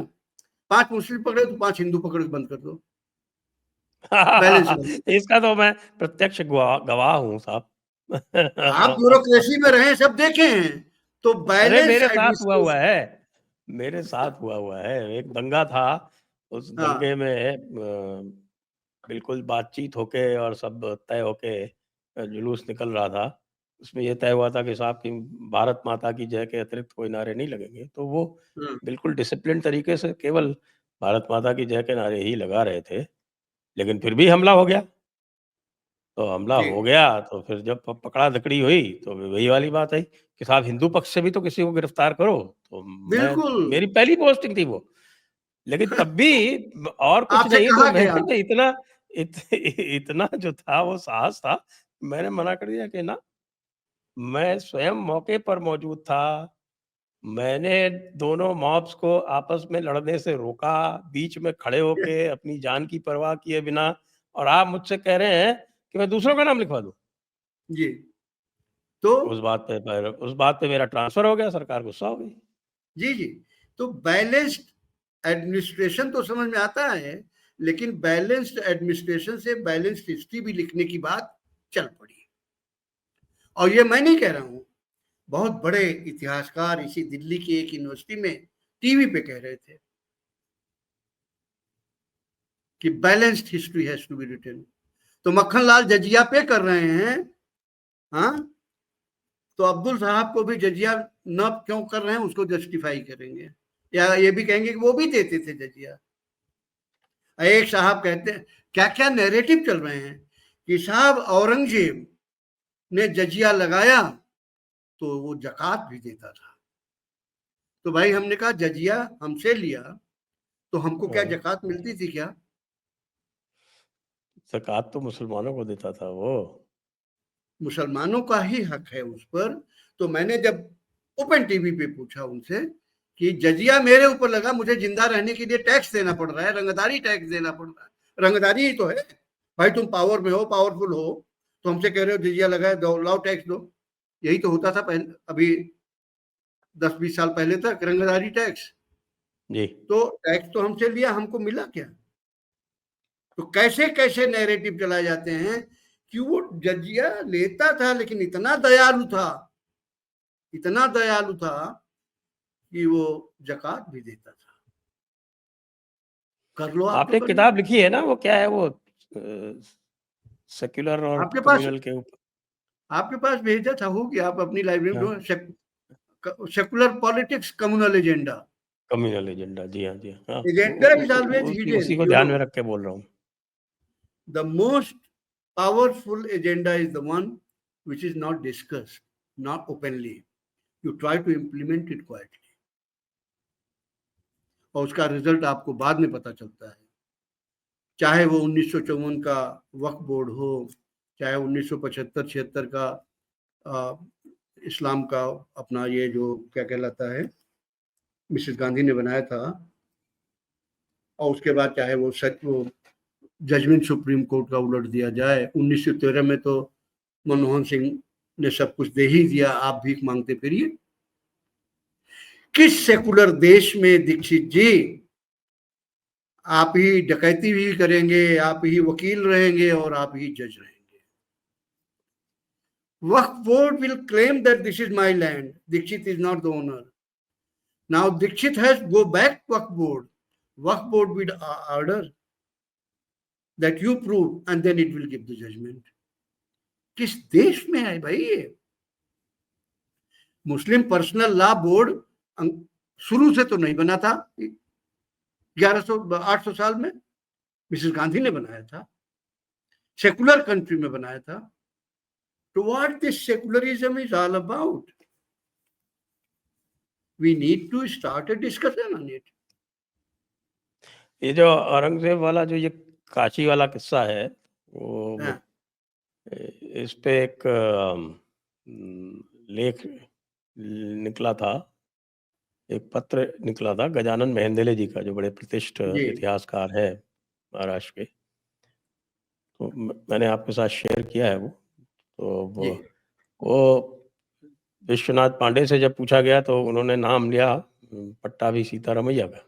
Speaker 2: 5 मुस्लिम पकड़े तो 5 हिंदू पकड़ के बंद कर दो, बैलेंस बन।
Speaker 1: इसका तो मैं प्रत्यक्ष गवाह हूँ साहब।
Speaker 2: आप ब्यूरोक्रेसी में रहे, सब देखे हैं, तो
Speaker 1: अरे
Speaker 2: बैलेंस
Speaker 1: मेरे साथ हुआ हुआ
Speaker 2: एडमिनिस्ट्रेशन।
Speaker 1: है, मेरे साथ हुआ हुआ है। एक दंगा था, उस दंगे
Speaker 2: हाँ,
Speaker 1: में बिल्कुल बातचीत होके और सब तय होके जुलूस निकल रहा था। उसमें ये तय हुआ था कि साहब कि भारत माता की जय के अतिरिक्त कोई नारे नहीं लगेंगे। तो वो
Speaker 2: हाँ,
Speaker 1: बिल्कुल डिसिप्लिन तरीके से केवल भारत माता की जय के नारे ही लगा रहे थे। लेकिन फिर भी हमला हो गया। तो हमला
Speaker 2: जी,
Speaker 1: हो गया तो फिर जब पकड़ा-धकड़ी हुई तो वही वाली बात आई कि साहब हिंदू पक्ष से भी तो किसी को गिरफ्तार करो। तो मैं
Speaker 2: बिल्कुल।
Speaker 1: मेरी पहली पोस्टिंग थी वो। लेकिन तब भी और कुछ
Speaker 2: आपसे
Speaker 1: नहीं तो
Speaker 2: कहा गया।
Speaker 1: मैंने इतना इतना जो था वो साहस था, मैंने मना कर दिया कि ना, मैं स्वयं मौके पर मौजूद था। मैंने दोनों मॉब्स को आपस में लड़ने से रोका, बीच में खड़े होके अपनी जान की परवाह किए बिना, और आप मुझसे कह रहे हैं कि मैं दूसरों का नाम लिखवा दूँ।
Speaker 2: जी, तो
Speaker 1: उस बात पे मेरा ट्रांसफ़र हो गया, सरकार गुस्सा हो गई।
Speaker 2: जी, जी, तो बैलेंस्ड एडमिनिस्ट्रेशन तो समझ में आता है, लेकिन बैलेंस्ड एडमिनिस्ट्रेशन से बैलेंस्ड हिस्ट्री भी लिखने की बात चल पड़ी। और ये मैं नहीं कह रहा हूँ, बहुत बड़े इतिहासकार इसी दिल्ली की एक यूनिवर्सिटी में टीवी पे कह रहे थे। कि balanced history has to be written. तो मक्खनलाल जजिया पे कर रहे हैं, हाँ, तो अब्दुल साहब को भी जजिया न क्यों कर रहे हैं उसको जस्टिफाई करेंगे, या ये भी कहेंगे कि वो भी देते थे जजिया। एक साहब कहते हैं, क्या क्या नैरेटिव चल रहे हैं कि साहब औरंगजेब ने जजिया लगाया तो वो जकात भी देता था। तो भाई हमने कहा जजिया हमसे लिया तो हमको क्या जकात मिलती थी क्या?
Speaker 1: ज़कात तो मुसलमानों को देता था वो।
Speaker 2: मुसलमानों का ही हक है उस पर। तो मैंने जब ओपन टीवी पे पूछा उनसे कि जजिया मेरे ऊपर लगा, मुझे जिंदा रहने के लिए टैक्स देना पड़ रहा है, रंगदारी टैक्स देना पड़ रहा है। रंगदारी ही तो है भाई, तुम पावर में हो, पावरफुल हो, तो हमसे कह रहे हो जजिया लगाए दो, लाओ टैक्स दो। यही तो होता था पहले, अभी 10-20 साल पहले तक रंगदारी टैक्स।
Speaker 1: जी।
Speaker 2: तो टैक्स तो हमसे लिया, हमको मिला क्या? तो कैसे कैसे नैरेटिव चलाए जाते हैं कि वो जजिया लेता था लेकिन इतना दयालु था, इतना दयालु था कि वो जकात भी देता था। कर लो आप तो
Speaker 1: आपने
Speaker 2: कर लो।
Speaker 1: किताब लिखी है ना, वो क्या है वो सेक्युलर और
Speaker 2: आपके पास
Speaker 1: कम्युनल के ऊपर?
Speaker 2: आपके पास भेजा था, होगी, आप अपनी लाइब्रेरी
Speaker 1: हाँ,
Speaker 2: में secular politics communal agenda.
Speaker 1: Communal agenda, जी हाँ, जी हाँ।
Speaker 2: एजेंडा इज ऑलवेज
Speaker 1: उसी
Speaker 2: हिडन,
Speaker 1: को
Speaker 2: यू
Speaker 1: ध्यान
Speaker 2: नो।
Speaker 1: में रख के बोल रहा हूँ।
Speaker 2: The most powerful agenda is the one which is not discussed, not openly. You try to implement it quietly. और उसका रिजल्ट आपको बाद में पता चलता है। चाहे वो 1954 का वक्फ बोर्ड हो, चाहे 1975-76 का इस्लाम का अपना ये जो क्या कहलाता है, मिसेस गांधी ने बनाया था, और उसके बाद चाहे वो जजमेंट सुप्रीम कोर्ट का उलट दिया जाए। 1913 में तो मनमोहन सिंह ने सब कुछ दे ही दिया, आप भीख मांगते फिरिए। किस सेकुलर देश में दीक्षित जी आप ही डकैती भी करेंगे, आप ही वकील रहेंगे और आप ही जज रहेंगे? Waqf board will claim that this is my land, Dikshit is not the owner. Now Dikshit has go back Waqf board, Waqf board will order that you prove and then it will give the judgment. किस देश में है भाई ये? मुस्लिम पर्सनल लॉ बोर्ड शुरू से तो नहीं बना था 800 साल में, मिसेस गांधी ने बनाया था, सेकुलर कंट्री में बनाया था। तो what this secularism is all about? We need to start a discussion on it.
Speaker 1: ये जो औरंगजेब वाला जो ये काशी वाला किस्सा है, वो इस पे एक लेख निकला था, एक पत्र निकला था गजानन मेहेंदले जी का, जो बड़े प्रतिष्ठित इतिहासकार है महाराष्ट्र के। तो मैंने आपके साथ शेयर किया है वो। तो वो विश्वनाथ पांडे से जब पूछा गया तो उन्होंने नाम लिया पट्टाभी सीतारमैया का।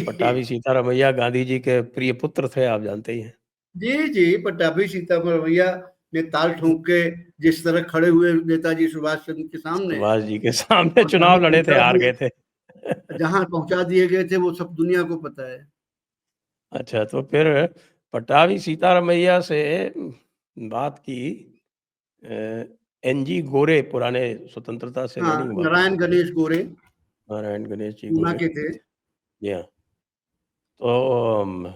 Speaker 1: पट्टाभी सीतारमैया गांधी जी के प्रिय पुत्र थे, आप जानते ही हैं।
Speaker 2: जी जी, पट्टाभी सीतारमैया ने ताल ठोक के जिस तरह खड़े हुए नेताजी सुभाष चंद्र के सामने,
Speaker 1: सुभाष जी के सामने चुनाव लड़े थे, हार गए थे।
Speaker 2: जहां पहुंचा दिए गए थे वो सब दुनिया को पता है।
Speaker 1: अच्छा, तो फिर पट्टाभी सीतारमैया से बात की एनजी गोरे, पुराने स्वतंत्रता सेनानी हुआ
Speaker 2: नारायण
Speaker 1: करते थे।
Speaker 2: गणेश गोरे,
Speaker 1: नारायण गणेश जी
Speaker 2: पूना
Speaker 1: गोरे,
Speaker 2: के थे।
Speaker 1: जी हाँ। तो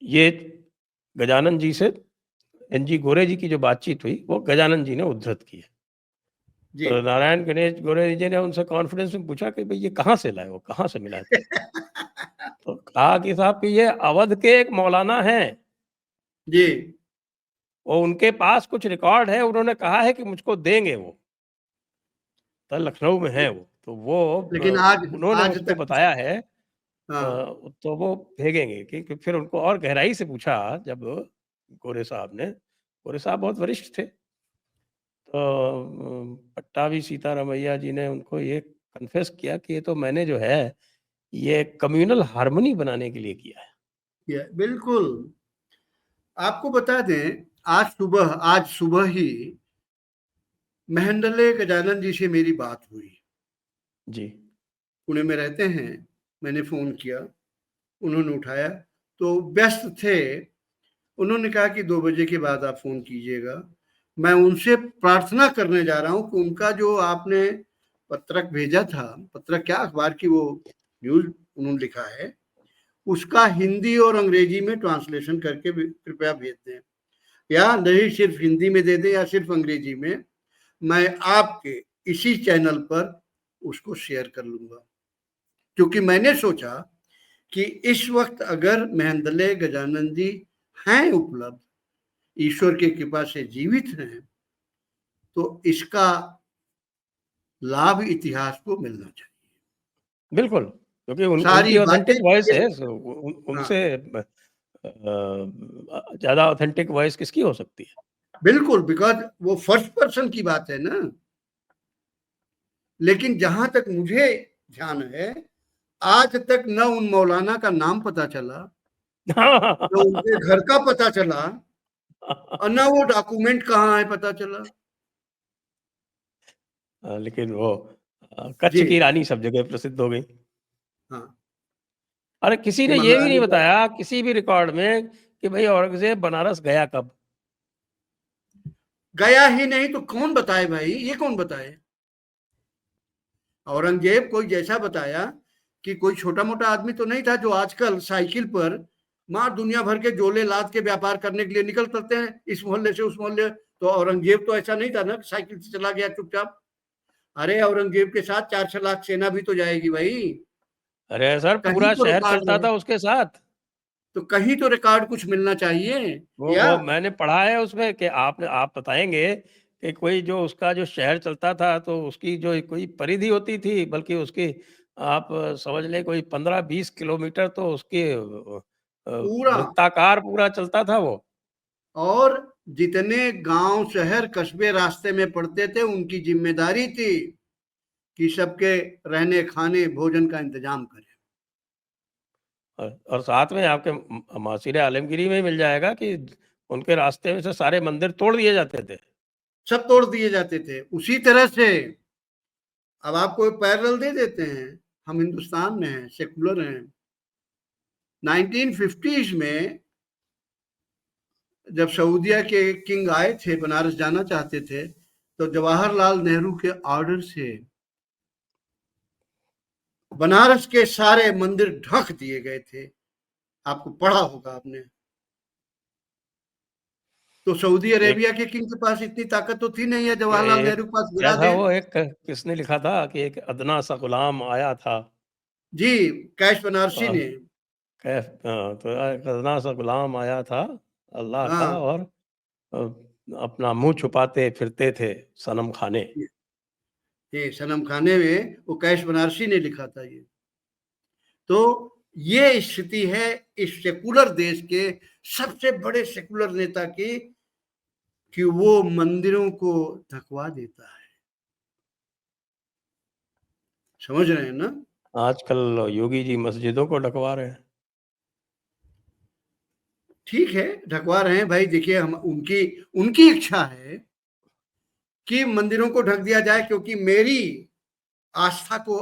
Speaker 1: ये गजानन जी से एनजी गोरे जी की जो बातचीत हुई वो गजानन जी ने उद्धृत की है। तो नारायण गणेश गोरे जी ने उनसे कॉन्फिडेंस में पूछा कि भाई ये कहाँ से लाए, वो कहाँ से मिला है? तो कहा कि साहब कि ये अवध के एक मौलाना हैं
Speaker 2: जी,
Speaker 1: और उनके पास कुछ रिकॉर्ड है, उन्होंने कहा है कि मुझको देंगे वो, तो लखनऊ में है वो, तो वो
Speaker 2: लेकिन
Speaker 1: उन्होंने
Speaker 2: आज
Speaker 1: मुझको
Speaker 2: तक
Speaker 1: बताया है,
Speaker 2: हाँ
Speaker 1: तो वो भेजेंगे। कि फिर उनको और गहराई से पूछा जब गोरे साहब ने, गोरे साहब बहुत वरिष्ठ थे, तो पट्टाभी सीतारमैया जी ने उनको ये कन्फेस किया कि ये तो मैंने जो है ये कम्युनल हार्मनी बनाने के लिए किया है।
Speaker 2: बिल्कुल। आपको बता दें, आज सुबह ही मेहेंदले गजानन जी से मेरी बात हुई।
Speaker 1: जी।
Speaker 2: पुणे में रहते हैं, मैंने फोन किया, उन्होंने उठाया, तो व्यस्त थे। उन्होंने कहा कि 2 बजे के बाद आप फ़ोन कीजिएगा। मैं उनसे प्रार्थना करने जा रहा हूँ कि उनका जो आपने पत्रक भेजा था, पत्रक क्या अखबार की वो न्यूज़ उन्होंने लिखा है, उसका हिंदी और अंग्रेजी में ट्रांसलेशन करके कृपया भेज दें, या नहीं सिर्फ हिंदी में दे दें या सिर्फ अंग्रेजी में। मैं आपके इसी चैनल पर उसको शेयर कर लूँगा। क्योंकि मैंने सोचा कि इस वक़्त अगर मेहेंदले गजानन जी हैं उपलब्ध, ईश्वर की कृपा से जीवित हैं, तो इसका लाभ इतिहास को मिलना चाहिए।
Speaker 1: बिल्कुल, क्योंकि
Speaker 2: सारी
Speaker 1: उनकी
Speaker 2: बातें
Speaker 1: ऑथेंटिक वॉइस
Speaker 2: ये
Speaker 1: है, सो
Speaker 2: हाँ,
Speaker 1: उनसे ज़्यादा ऑथेंटिक वॉइस किसकी हो सकती है?
Speaker 2: बिल्कुल, बिकॉज़ वो फर्स्ट पर्सन की बात है ना। लेकिन जहाँ तक मुझे ध्यान है, आज तक न उन मौलाना का नाम पता चला, न उनके घर का पता चला और न वो डॉक्यूमेंट कहाँ है पता चला।
Speaker 1: लेकिन वो कच्छ
Speaker 2: जी,
Speaker 1: की रानी सब जगह प्रसिद्ध हो गई।
Speaker 2: हाँ,
Speaker 1: अरे किसी
Speaker 2: कि
Speaker 1: ने ये भी नहीं
Speaker 2: महारानी का
Speaker 1: बताया किसी भी रिकॉर्ड में कि भाई औरंगज़ेब बनारस गया कब?
Speaker 2: गया ही नहीं तो कौन बताए भाई, ये कौन बताए? औरंगजेब कोई जैसा बताया कि कोई छोटा-मोटा आदमी तो नहीं था जो आजकल साइकिल पर मार दुनिया भर के जोले लाद के व्यापार करने के लिए निकल पड़ते हैं, इस मोहल्ले से उस मोहल्ले। तो औरंगजेब तो ऐसा नहीं था ना कि साइकिल से चला गया चुपचाप। अरे औरंगजेब के साथ 4-6 लाख सेना भी तो जाएगी भाई।
Speaker 1: अरे सर
Speaker 2: कहीं
Speaker 1: पूरा
Speaker 2: तो
Speaker 1: शहर
Speaker 2: रिकॉर्ड
Speaker 1: चलता
Speaker 2: है,
Speaker 1: था उसके साथ।
Speaker 2: तो कहीं तो रिकॉर्ड कुछ मिलना चाहिए। या
Speaker 1: वो मैंने पढ़ा है उसमें कि आप बताएँगे कि कोई जो उसका जो शहर चलता था तो उसकी जो कोई परिधि होती थी, बल्कि उसकी आप समझ लें कोई 15-20 किलोमीटर तो उसके
Speaker 2: पूरा,
Speaker 1: वृत्ताकार पूरा चलता था वो।
Speaker 2: और जितने गांव शहर कस्बे रास्ते में पड़ते थे उनकी जिम्मेदारी थी कि सबके रहने खाने भोजन का इंतजाम करें।
Speaker 1: और साथ में आपके मासीर आलमगीरी में मिल जाएगा कि उनके रास्ते में से सारे मंदिर तोड़ दिए जाते थे।
Speaker 2: सब तोड़ दिए जाते थे। उसी तरह से अब आपको एक पैरेलल दे देते हैं। हम हिंदुस्तान में हैं, सेकुलर हैं। 1950s में जब सऊदिया के किंग आए थे, बनारस जाना चाहते थे, तो जवाहरलाल नेहरू के ऑर्डर से बनारस के सारे मंदिर ढक दिए गए थे। आपको पढ़ा होगा आपने। तो सऊदी
Speaker 1: एक
Speaker 2: अरेबिया के किंग के पास इतनी ताकत तो थी नहीं है जवाहरलाल
Speaker 1: एक
Speaker 2: नेहरू के पास
Speaker 1: क्या
Speaker 2: गिरा
Speaker 1: था
Speaker 2: दें।
Speaker 1: वो एक किसने लिखा था कि एक अदना सा गुलाम आया था।
Speaker 2: जी, कैश बनारसी ने।
Speaker 1: कैफ तो एक अदना सा गुलाम आया था अल्लाह का,
Speaker 2: हाँ,
Speaker 1: और अ, अपना मुँह छुपाते फिरते थे सनम खाने।
Speaker 2: ये सनम खाने में वो कैश बनारसी ने लिखा था ये। तो ये स्थिति है इस सेकुलर देश के सबसे बड़े सेकुलर नेता की, कि वो मंदिरों को ढकवा देता है। समझ रहे हैं ना?
Speaker 1: आजकल योगी जी मस्जिदों को ढकवा रहे हैं।
Speaker 2: ठीक है, ढकवा रहे हैं भाई। देखिए, हम उनकी उनकी इच्छा है कि मंदिरों को ढक दिया जाए, क्योंकि मेरी आस्था को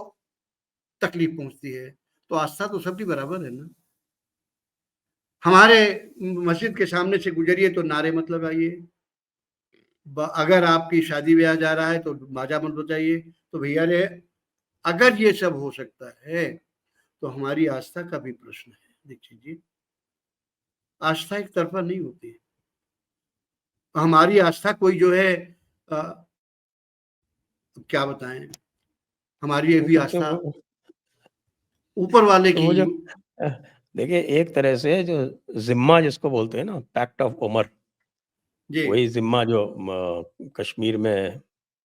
Speaker 2: तकलीफ पहुंचती है। तो आस्था तो सबकी बराबर है ना। हमारे मस्जिद के सामने से गुजरिए तो नारे मत लगाइए। अगर आपकी शादी ब्याह जा रहा है तो बाजा मत बजाइए। तो भैया रे, अगर ये सब हो सकता है तो हमारी आस्था का भी प्रश्न है। दीक्षित जी, आस्था एक तरफा नहीं होती है। हमारी आस्था कोई जो है अ, क्या बताएं, हमारी ये भी
Speaker 1: तो
Speaker 2: आस्था
Speaker 1: वो
Speaker 2: ऊपर वाले
Speaker 1: तो
Speaker 2: की।
Speaker 1: वो जो अ, देखिए एक तरह से जो ज़िम्मा जिसको बोलते हैं ना, पैक्ट ऑफ उमर,
Speaker 2: जी,
Speaker 1: वही ज़िम्मा जो कश्मीर में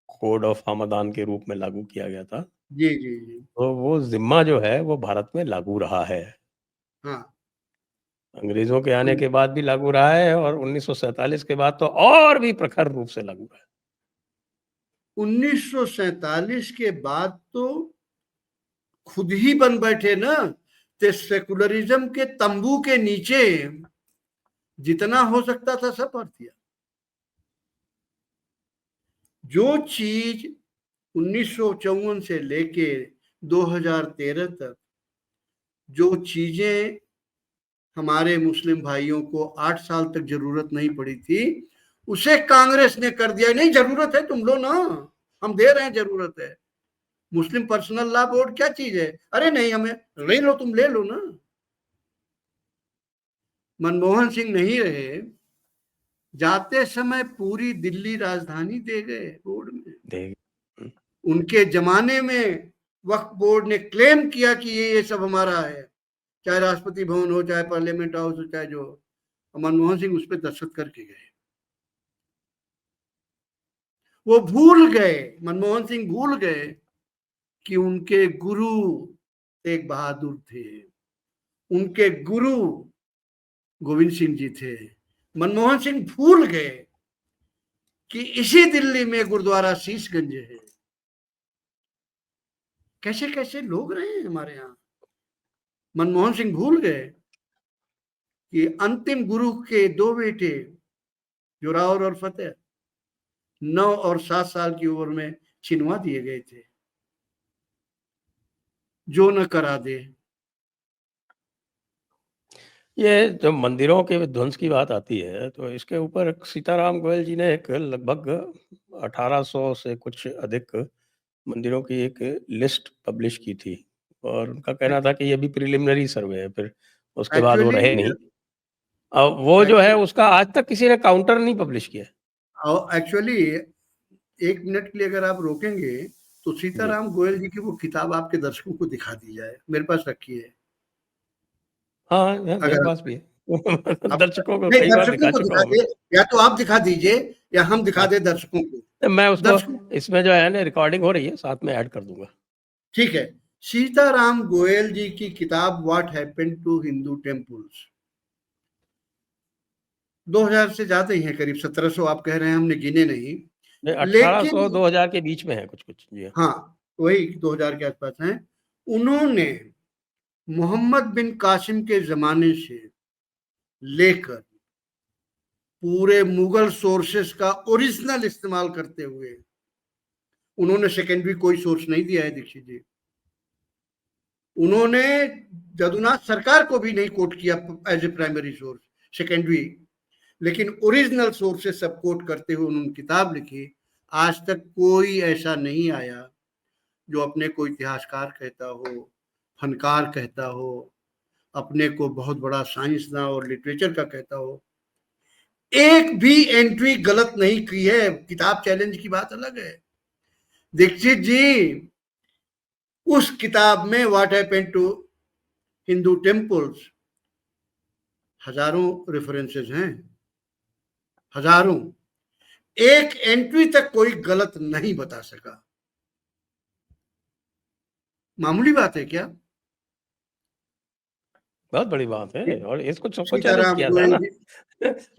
Speaker 1: कोड ऑफ हमादान के रूप में लागू किया गया था।
Speaker 2: जी, जी, जी।
Speaker 1: तो वो ज़िम्मा जो है वो भारत में लागू रहा है।
Speaker 2: हाँ,
Speaker 1: अंग्रेज़ों के आने
Speaker 2: उन
Speaker 1: के बाद भी लागू रहा है और 1947 के बाद तो और भी प्रखर रूप से लागू है।
Speaker 2: 1947 के बाद तो खुद ही बन बैठे ना। ते सेकुलरिज्म के तंबू के नीचे जितना हो सकता था सब भर दिया। जो चीज 1954 से लेके 2013 तक जो चीजें हमारे मुस्लिम भाइयों को 8 साल तक जरूरत नहीं पड़ी थी, उसे कांग्रेस ने कर दिया। नहीं जरूरत है तुम लो ना, हम दे रहे हैं, जरूरत है। मुस्लिम पर्सनल लॉ बोर्ड क्या चीज है? अरे नहीं, हमें ले लो, तुम ले लो ना। मनमोहन सिंह नहीं रहे, जाते समय पूरी दिल्ली राजधानी दे गए बोर्ड में। उनके जमाने में वक्फ बोर्ड ने क्लेम किया कि ये सब हमारा है, चाहे राष्ट्रपति भवन हो, चाहे पार्लियामेंट हाउस हो, चाहे जो। मनमोहन सिंह उस पर दस्तखत करके गए। वो भूल गए, मनमोहन सिंह भूल गए कि उनके गुरु तेग बहादुर थे, उनके गुरु गोविंद सिंह जी थे। मनमोहन सिंह भूल गए कि इसी दिल्ली में गुरुद्वारा शीशगंज है। कैसे कैसे लोग रहे हैं हमारे यहां। मनमोहन सिंह भूल गए कि अंतिम गुरु के 2 बेटे जोरावर और फतेह 9 और 7 साल की उम्र में छिनवा दिए गए थे। जो न करा दे।
Speaker 1: ये जो मंदिरों के विध्वंस की बात आती है, तो इसके ऊपर सीताराम गोयल जी ने एक लगभग 1800 से कुछ अधिक मंदिरों की एक लिस्ट पब्लिश की थी, और उनका कहना था कि ये भी प्रिलिमिनरी सर्वे है, फिर उसके बाद वो रहे नहीं। अब वो जो है उसका आज तक किसी ने काउंटर नहीं पब्लिश किया।
Speaker 2: एक्चुअली 1 मिनट के लिए अगर आप रोकेंगे तो सीताराम गोयल जी की वो किताब आपके दर्शकों को दिखा दी जाए, मेरे पास रखी है।
Speaker 1: हाँ, मेरे पास भी है। दर्शकों को
Speaker 2: नहीं,
Speaker 1: कई बार
Speaker 2: दर्शकों
Speaker 1: दिखा
Speaker 2: को
Speaker 1: चुका
Speaker 2: दिखा
Speaker 1: हूँ मैं।
Speaker 2: दे, या तो आप दिखा दीजिए या हम दिखा दे दर्शकों को।
Speaker 1: मैं उसको
Speaker 2: दर्शकों
Speaker 1: इसमें जो है ना रिकॉर्डिंग हो रही है, साथ में ऐड कर दूंगा।
Speaker 2: ठीक है। सीताराम गोयल जी की किताब what happened to Hindu temples 2000 से ज्यादा ही है, करीब 1700 आप कह रहे हैं, हमने गिने नहीं।
Speaker 1: 1800 2000 के बीच में है कुछ कुछ। जी
Speaker 2: हाँ, वही 2000 के आसपास हैं। उन्होंने मोहम्मद बिन कासिम के जमाने से लेकर पूरे मुगल सोर्सेस का ओरिजिनल इस्तेमाल करते हुए, उन्होंने सेकेंडरी कोई सोर्स नहीं दिया है दीक्षित जी। उन्होंने जदुनाथ सरकार को भी नहीं कोट किया as a primary source, secondary, लेकिन ओरिजिनल सोर्सेस सब कोट करते हुए उन्होंने किताब लिखी। आज तक कोई ऐसा नहीं आया जो अपने को इतिहासकार कहता हो, फनकार कहता हो, अपने को बहुत बड़ा साइंसदान और लिटरेचर का कहता हो, एक भी एंट्री गलत नहीं की है। किताब चैलेंज की बात अलग है। दीक्षित जी, उस किताब में what happened to Hindu temples हजारों रेफरेंसेस हैं, हजारों। एक एंट्री तक कोई गलत नहीं बता सका। मामूली बात है क्या?
Speaker 1: बहुत बड़ी बात है, और इसको सबको चैलेंज
Speaker 2: सीताराम
Speaker 1: किया था
Speaker 2: गोयल
Speaker 1: ना।
Speaker 2: जी,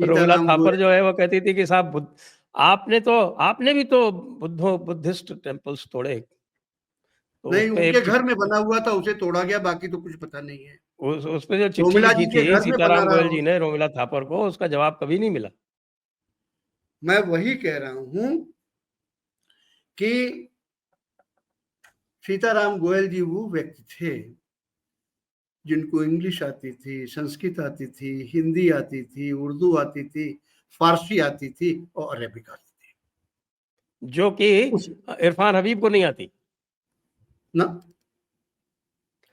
Speaker 1: रोमिला
Speaker 2: सीताराम
Speaker 1: थापर
Speaker 2: गोयल,
Speaker 1: जो है वो कहती थी कि साहब आपने भी तो बुद्धिस्ट टेम्पल्स तोड़े, तो
Speaker 2: नहीं,
Speaker 1: उस पे
Speaker 2: उनके
Speaker 1: एक
Speaker 2: घर में बना हुआ था, उसे तोड़ा गया, बाकी तो कुछ पता नहीं है।
Speaker 1: उस पे जो चिट्ठी
Speaker 2: रोमिला
Speaker 1: लिखी
Speaker 2: जी के
Speaker 1: थी
Speaker 2: घर में बना
Speaker 1: सीताराम
Speaker 2: रहा
Speaker 1: गोयल
Speaker 2: हो।
Speaker 1: जी ने रोमिला थापर को, उसका जवाब कभी नहीं मिला।
Speaker 2: मैं वही कह रहा हूं कि सीताराम गोयल जी वो व्यक्ति थे जिनको इंग्लिश आती थी, संस्कृत आती थी, हिंदी आती थी, उर्दू आती थी, फारसी आती थी और अरेबिक आती थी।
Speaker 1: जो कि इरफान हबीब को नहीं आती
Speaker 2: ना,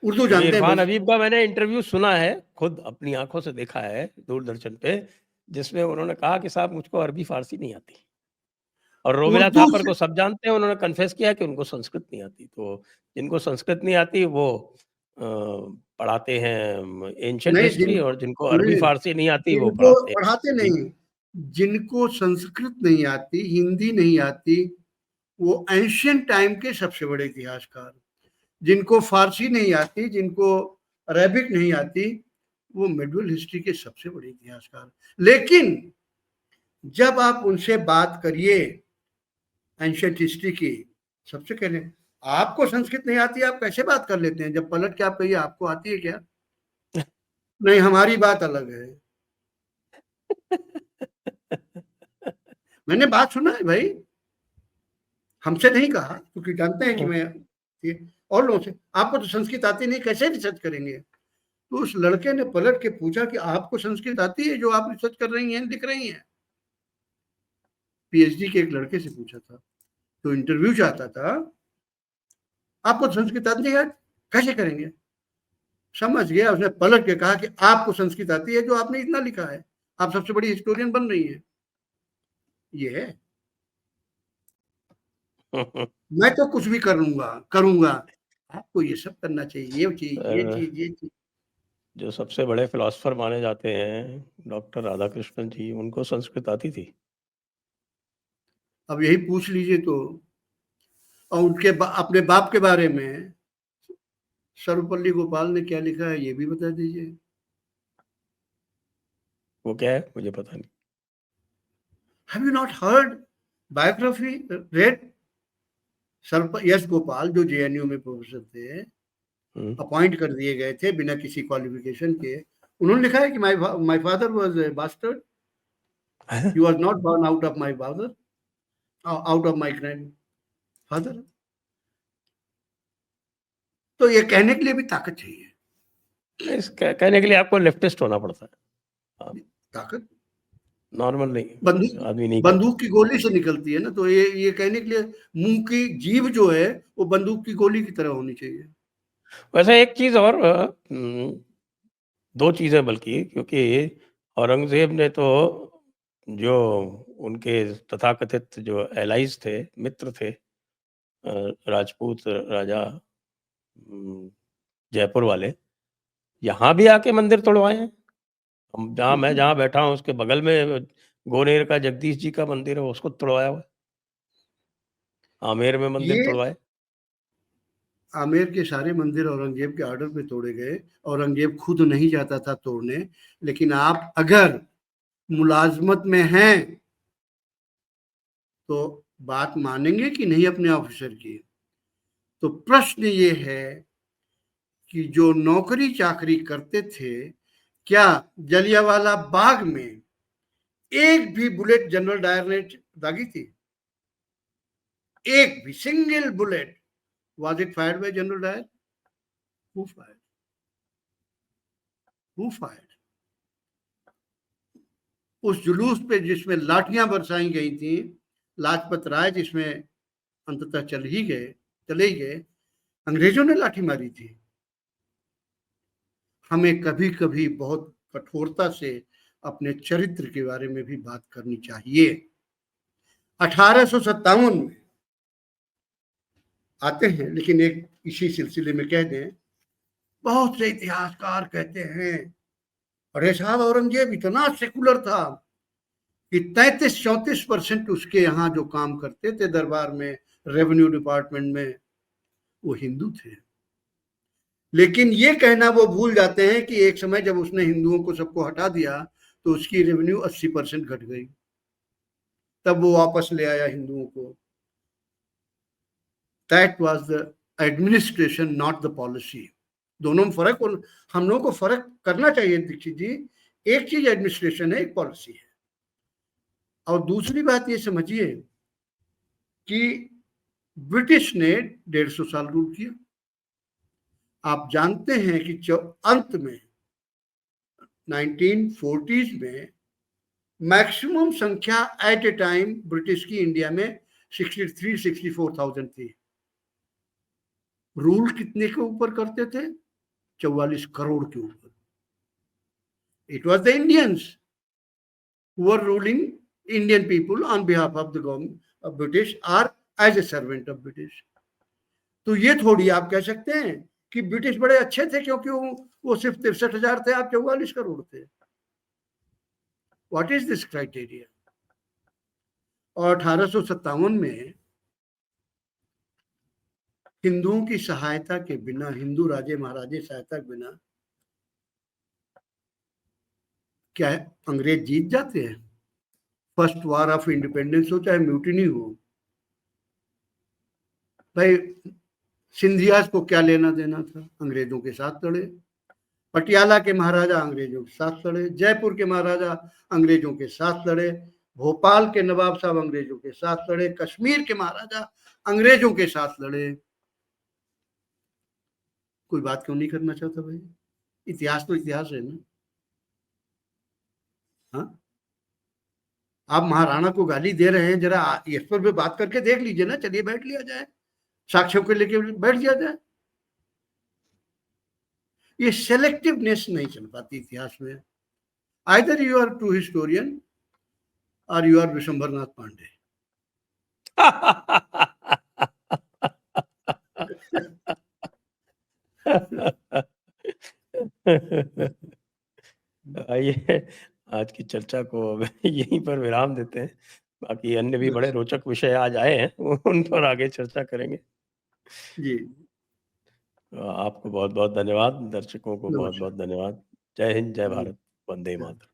Speaker 2: उर्दू
Speaker 1: क्योंकि
Speaker 2: जानते हैं
Speaker 1: इरफान
Speaker 2: बस।
Speaker 1: हबीब का मैंने इंटरव्यू सुना है, खुद अपनी आंखों से देखा है दूरदर्शन पे, जिसमें उन्होंने कहा कि साहब मुझको अरबी फारसी नहीं आती। और रोमिला
Speaker 2: उर्दू
Speaker 1: थापर
Speaker 2: से,
Speaker 1: को सब जानते हैं, उन्होंने कन्फेस किया कि उनको संस्कृत नहीं आती। तो जिनको संस्कृत नहीं आती वो पढ़ाते हैं एंशिएंट
Speaker 2: नहीं
Speaker 1: हिस्ट्री, और जिनको अरबी
Speaker 2: नहीं,
Speaker 1: फारसी नहीं आती वो
Speaker 2: जिनको
Speaker 1: पढ़ाते हैं।
Speaker 2: पढ़ाते
Speaker 1: जी।
Speaker 2: नहीं, जिनको संस्कृत नहीं आती, हिंदी नहीं आती, वो एंशियंट टाइम के सबसे बड़े इतिहासकार। जिनको फारसी नहीं आती, जिनको अरेबिक नहीं आती, वो मिडल हिस्ट्री के सबसे बड़े इतिहासकार। लेकिन जब आप उनसे बात करिए एंशियंट हिस्ट्री की, सबसे पहले आपको संस्कृत नहीं आती, आप कैसे बात कर लेते हैं? जब पलट के आप कहिए आपको आती है क्या, नहीं हमारी बात अलग है। मैंने बात सुना है भाई, हमसे नहीं कहा, क्योंकि जानते हैं कि मैं और लोगों से। आपको तो संस्कृत आती नहीं, कैसे रिसर्च करेंगे? तो उस लड़के ने पलट के पूछा कि आपको संस्कृत आती है जो आप रिसर्च कर रही हैं, लिख रही हैं? पीएचडी के एक लड़के से पूछा था, तो इंटरव्यू चाहता था, आपको संस्कृत आती है? कैसे करेंगे? समझ गया, उसने पलट के कहा कि आपको संस्कृत आती है जो आपने इतना लिखा है, आप सबसे बड़ी हिस्टोरियन बन रही हैं। ये है, मैं तो कुछ भी करूंगा, आपको ये सब करना चाहिए, ये चीज, ये चीज, ये चीज।
Speaker 1: जो सबसे बड़े फिलोसफर माने जाते हैं डॉक्टर राधाकृष्णन जी, उनको संस्कृत आती थी।
Speaker 2: अब यही पूछ लीजिए तो, और उनके अपने बाप के बारे में सर्वपल्ली गोपाल ने क्या लिखा है ये भी बता दीजिए।
Speaker 1: वो क्या है मुझे पता नहीं।
Speaker 2: Have you not heard biography read? Yash Gopal जो जेएनयू में प्रोफेसर थे, अपॉइंट कर दिए गए थे बिना किसी क्वालिफिकेशन के, उन्होंने लिखा है कि my father was a bastard, he was not born out of my father, out of my grandfather. तो ये कहने के लिए भी ताकत चाहिए।
Speaker 1: कहने के लिए आपको लेफ्टिस्ट होना पड़ता है,
Speaker 2: ताकत
Speaker 1: नॉर्मल नहीं, आदमी नहीं।
Speaker 2: बंदूक की गोली से निकलती है ना, तो ये कहने के लिए मुंह की जीभ जो है वो बंदूक की गोली की तरह होनी चाहिए।
Speaker 1: वैसे एक चीज और, दो चीजें बल्कि, क्योंकि औरंगजेब ने तो जो उनके तथाकथित जो एलाइज थे, मित्र थे, राजपूत राजा जयपुर वाले, यहाँ भी आके मंदिर तोड़वाए हैं। हम मैं जहाँ बैठा हूँ उसके बगल में गोनेर का जगदीश जी का मंदिर है, उसको तोड़वाया हुआ है। आमेर में मंदिर तोड़वाए।
Speaker 2: आमेर के सारे मंदिर औरंगजेब के ऑर्डर पे तोड़े गए। औरंगजेब खुद नहीं जाता था तोड़ने, लेकिन आप अगर मुलाजमत में हैं तो बात मानेंगे कि नहीं अपने ऑफिसर की? तो प्रश्न ये है कि जो नौकरी चाकरी करते थे, क्या जलियांवाला बाग में एक भी बुलेट जनरल डायर ने दागी थी? एक भी single bullet? Was it fired by General Dyer? Who fired? Who fired? उस जुलूस पे जिसमें लाठियां बरसाई गई थी, लाजपत राय जिसमें अंततः चले ही गए, अंग्रेजों ने लाठी मारी थी। हमें कभी कभी बहुत कठोरता से अपने चरित्र के बारे में भी बात करनी चाहिए। 1857 में आते हैं, लेकिन एक इसी सिलसिले में कह दें, बहुत से इतिहासकार कहते हैं अरे साहब औरंगजेब इतना सेकुलर था कि 33-34% उसके यहाँ जो काम करते थे दरबार में, रेवेन्यू डिपार्टमेंट में, वो हिंदू थे। लेकिन ये कहना वो भूल जाते हैं कि एक समय जब उसने हिंदुओं को सबको हटा दिया तो उसकी रेवेन्यू 80% घट गई, तब वो वापस ले आया हिंदुओं को। That was the administration, not the policy. दोनों में फर्क, हम लोगों को फर्क करना चाहिए दीक्षित जी। एक चीज एडमिनिस्ट्रेशन है, एक पॉलिसी है। और दूसरी बात ये समझिए कि ब्रिटिश ने 150 साल रूल किया। आप जानते हैं कि अंत में 1940s में मैक्सिमम संख्या एट ए टाइम ब्रिटिश की इंडिया में 63-64,000 थी। रूल कितने के ऊपर करते थे? 44 करोड़ के ऊपर। It was the Indians who were ruling Indian people on behalf of the government of British or as a servant of British. तो ये थोड़ी आप कह सकते हैं कि ब्रिटिश बड़े अच्छे थे क्योंकि वो सिर्फ 63,000 थे, आप 44 करोड़ थे। What is this criteria? और 1857 में हिंदुओं की सहायता के बिना, हिंदू राजे महाराजे सहायता के बिना क्या अंग्रेज जीत जाते हैं? फर्स्ट वॉर ऑफ इंडिपेंडेंस हो चाहे म्यूटिनी हो, भाई सिंधियास को क्या लेना देना था? अंग्रेजों के साथ लड़े। पटियाला के महाराजा अंग्रेजों के साथ लड़े, जयपुर के महाराजा अंग्रेजों के साथ लड़े, भोपाल के नवाब साहब अंग्रेजों के साथ लड़े, कश्मीर के महाराजा अंग्रेजों के साथ लड़े। कोई बात क्यों नहीं करना चाहता भाई? इतिहास तो इतिहास है ना। हाँ? आप महाराणा को गाली दे रहे हैं, ज़रा इस पर भी बात करके देख लीजिए ना, चलिए बैठ लिया जाए, साक्ष्यों को लेके बैठ लिया जाए। ये सेलेक्टिवनेस नहीं चल पाती इतिहास में। Either you are true historian or you are Vishambharnath Pande.
Speaker 1: आइए आज की चर्चा को अब यहीं पर विराम देते हैं। बाकी अन्य भी बड़े रोचक विषय आज आए हैं, उन पर आगे चर्चा करेंगे।
Speaker 2: जी,
Speaker 1: आपको बहुत-बहुत धन्यवाद, दर्शकों को
Speaker 2: नमस्कार।
Speaker 1: बहुत-बहुत धन्यवाद। जय हिंद, जय
Speaker 2: जी,
Speaker 1: भारत, वंदे
Speaker 2: हाँ।
Speaker 1: मातरम।